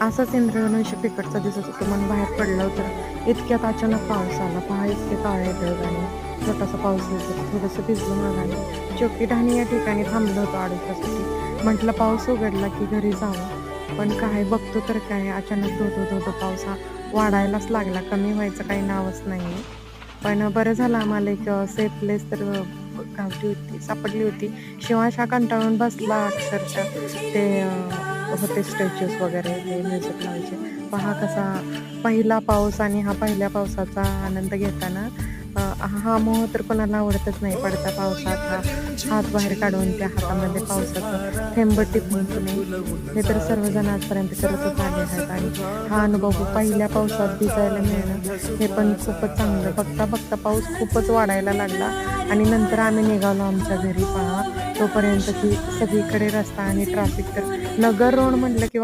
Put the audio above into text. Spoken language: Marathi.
असाच इंद्रधनुष्य पिकटचा दिसत होतं. म्हणून बाहेर पडलं होतं. इतक्यात अचानक पाऊस आला. पहा इतके काळे ढग आणि छोटासा पाऊस येत होता. थोडंसं भिजलो माघारी. चोकी ढाणी या ठिकाणी थांबलो होतो अडोशासाठी. म्हटलं पाऊस उघडला की घरी जावं. पण काय बघतो तर काय अचानक धो पाऊस हा वाढायलाच लागला. कमी व्हायचं काही नावच नाहीये. पण बरं झालं आम्हाला एक सेफ प्लेस तर गावठी होती, सापडली होती. शिवांश हा कंटाळून बसला अक्षरशः. ते होते स्टॅच्यूज वगैरे ते म्युझिक लावायचे. पहा कसा पहिला पाऊस आणि हा पहिल्या पावसाचा आनंद घेताना हा मोह तर कोणाला आवडतच नाही. पडत्या पावसात हा हात बाहेर काढून त्या हातामध्ये पावसाचं थेंब टिपून पुणे हे तर सर्वजण आजपर्यंत करतच आले आहेत आणि हा अनुभव पहिल्या पावसात भिजायला मिळणं हे पण खूपच चांगलं. बघता बघता पाऊस खूपच वाढायला लागला आणि नंतर आम्ही निघालो आमच्या घरी. पहा तोपर्यंत की सगळीकडे रस्ता आणि ट्रॅफिक तर नगर रोड म्हटलं की